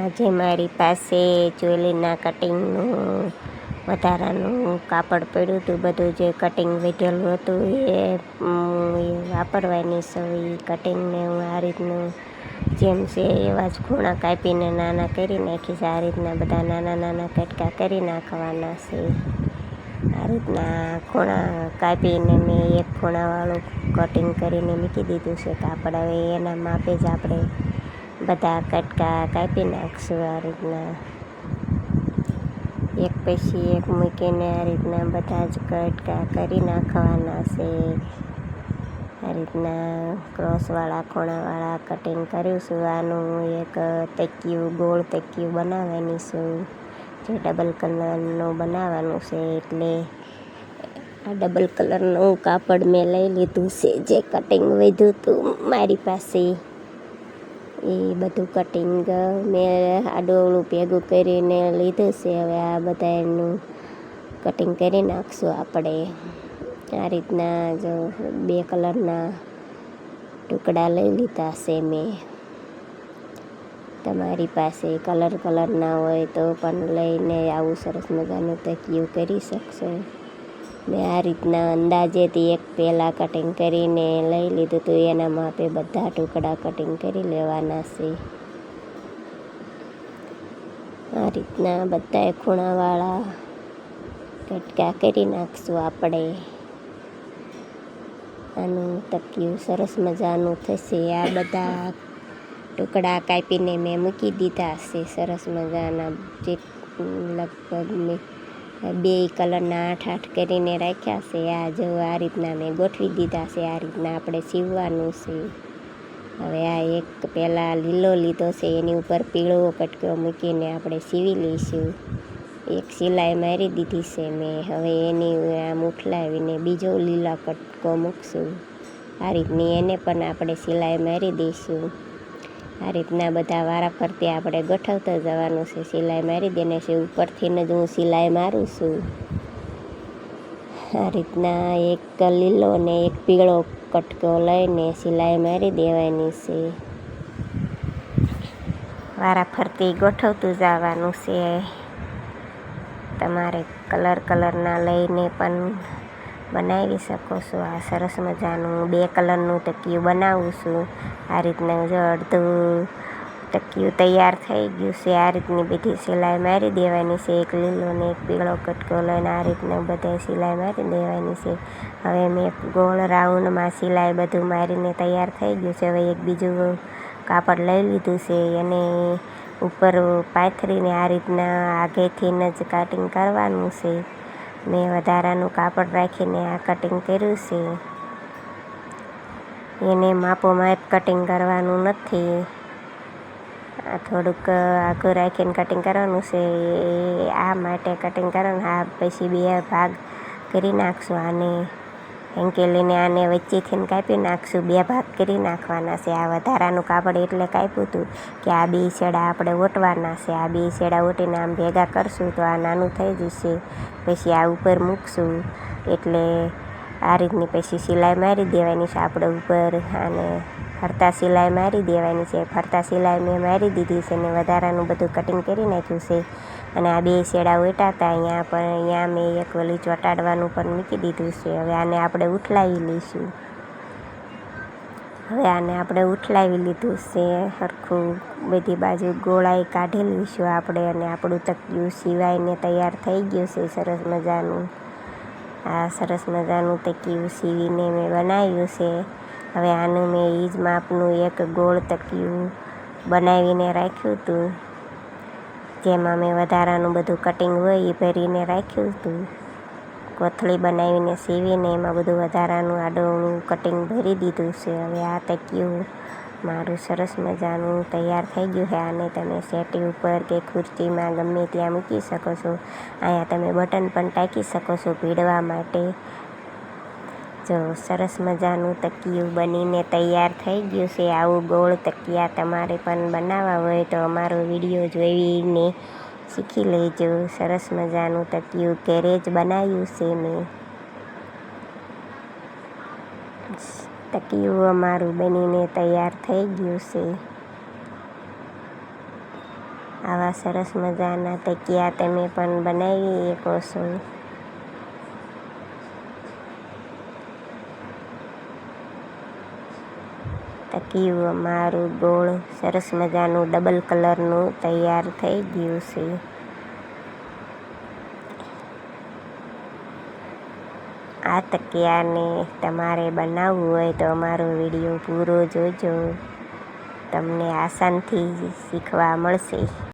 આજે મારી પાસે જ્વેલરીના કટિંગનું વધારાનું કાપડ પડ્યું હતું. બધું જે કટિંગ વધેલું હતું એ વાપરવાની છું. એ કટિંગને હું આ રીતનું જેમ છે એવા જ ખૂણા કાપીને નાના કરી નાખીશ. આ રીતના બધા નાના નાના કટકા કરી નાખવાના છે. આ રીતના ખૂણા કાપીને મેં એક ખૂણાવાળું કટિંગ કરીને મૂકી દીધું છે કાપડ. હવે એના માપે જ આપણે બધા કટકા કાપી નાખશું. આ રીતના એક પછી એક મૂકીને આ રીતના બધા જ કટકા કરી નાખવાના છે. આ રીતના ક્રોસવાળા ખૂણાવાળા કટિંગ કર્યું છું. આનું એક તકિયું ગોળ તકિયું બનાવવાની છું, જે ડબલ કલરનું બનાવવાનું છે. એટલે આ ડબલ કલરનું કાપડ મેં લઈ લીધું છે. જે કટિંગ વધ્યું હતું મારી પાસે એ બધું કટિંગ મેં આડોળું ભેગું કરીને લીધું છે. હવે આ બધા એનું કટિંગ કરી નાખશું આપણે. આ રીતના જો 2 કલરના ટુકડા લઈ લીધા છે મેં. તમારી પાસે કલરના હોય તો પણ લઈને આવું સરસ મજાનું તકિયું કરી શકશો. મેં આ રીતના અંદાજેથી એક પહેલાં કટિંગ કરીને લઈ લીધું હતું. એના માપે બધા ટુકડા કટિંગ કરી લેવાના છે. આ રીતના બધા ખૂણાવાળા કટકા કરી નાખશું આપણે. આનું તકિયું સરસ મજાનું થશે. આ બધા ટુકડા કાપીને મેં મૂકી દીધા છે સરસ મજાના. જે લગભગ મેં 2 કલરના 8 કરીને રાખ્યા છે. આ જો આ રીતના મેં ગોઠવી દીધા છે. આ રીતના આપણે સીવવાનું છે. હવે આ એક પહેલાં લીલો લીધો છે, એની ઉપર પીળો કટકો મૂકીને આપણે સીવી લઈશું. એક સિલાઈ મારી દીધી છે મેં. હવે એની આમ ઉઠલાવીને બીજો લીલા કટકો મૂકશું. આ રીતની એને પણ આપણે સિલાઈ મારી દઈશું. આ રીતના બધા વારા ફરતે આપણે ગોઠવતા જવાનું છે. સિલાઈ મારી દેને છે. ઉપરથી જ હું સિલાઈ મારું છું. આ રીતના એક લીલો ને એક પીળો કટકો લઈને સિલાઈ મારી દેવાની છે. વારા ફરતી ગોઠવતું જવાનું છે. તમારે કલરના લઈને પણ બનાવી શકો છો. આ સરસ મજાનું 2 કલરનું તકિયું બનાવું છું. આ રીતના જો અડધું તકિયું તૈયાર થઈ ગયું છે. આ રીતની બધી સિલાઈ મારી દેવાની છે. એક લીલો ને એક પીળો કટકો લઈને આ રીતના બધા સિલાઈ મારી દેવાની છે. હવે મેં ગોળ રાઉન્ડમાં સિલાઈ બધું મારીને તૈયાર થઈ ગયું છે. હવે એક બીજું કાપડ લઈ લીધું છે. એને ઉપર પાથરીને આ રીતના આગેથી જ કટિંગ કરવાનું છે. મેં વધારાનું કાપડ રાખીને આ કટિંગ કર્યું છે. એને માપ કટિંગ કરવાનું નથી. આ થોડુંક આઘું રાખીને કટિંગ કરવાનું છે. આ માટે કટિંગ કરવાનું. આ પછી 2 ભાગ કરી નાખશું. આને હેંકેલીને આને વચ્ચેથી કાપી નાખશું. 2 ભાગ કરી નાખવાના છે. આ વધારાનું કાપડ એટલે કાપ્યું હતું કે આ 2 છેડા આપણે ઓટવાના છે. આ 2 છેડા ઓટીને આમ ભેગા કરશું તો આ નાનું થઈ જશે. પછી આ ઉપર મૂકશું એટલે આ રીતની પછી સિલાઈ મારી દેવાની છે આપણે ઉપર. આને ફરતા સિલાઈ મારી દેવાની છે. ફરતા સિલાઈ મેં મારી દીધી છે ને વધારાનું બધું કટિંગ કરી નાખ્યું છે. અને આ 2 છેડા ઓટા હતા અહીંયા મેં એક વળી ચોંટાડવાનું પણ મૂકી દીધું છે. હવે આને આપણે ઉઠલાવી લઈશું. હવે આને આપણે ઉઠલાવી લીધું છે સરખું. બધી બાજુ ગોળાઈ કાઢી લઈશું આપણે. અને આપણું તકિયું સિવાઈને તૈયાર થઈ ગયું છે સરસ મજાનું. આ સરસ મજાનું તકિયું સીવીને મેં બનાવ્યું છે. હવે આનું મેં એ જ માપનું એક ગોળ તકિયું બનાવીને રાખ્યું હતું. જેમાં મેં વધારાનું બધું કટિંગ હોય એ ભરીને રાખ્યું હતું. કોથળી બનાવીને સીવીને એમાં બધું વધારાનું આડોળું કટિંગ ભરી દીધું છે. હવે આ તકિયું મારું સરસ મજાનું તૈયાર થઈ ગયું છે. આને તમે સેટી ઉપર કે ખુરચીમાં ગમે ત્યાં મૂકી શકો છો. અહીંયા તમે બટન પણ ટાંકી શકો છો ભીડવા માટે. જો સરસ મજાનું તકિયું બનીને તૈયાર થઈ ગયું છે. આવું ગોળ તકિયા તમારે પણ બનાવવા હોય તો અમારો વિડીયો જોઈને શીખી લેજો. સરસ મજાનું તકિયું ઘરે જ બનાવ્યું છે મેં. તકિયું અમારું બનીને તૈયાર થઈ ગયું છે. આવા સરસ મજાના તકિયા તમે પણ બનાવી શકો છો. તકિયું અમારું ગોળ સરસ મજાનું ડબલ કલરનું તૈયાર થઈ ગયું છે. આ તકિયાને તમારે બનાવવું હોય તો અમારો વિડીયો પૂરો જોજો, તમને આસાનથી શીખવા મળશે.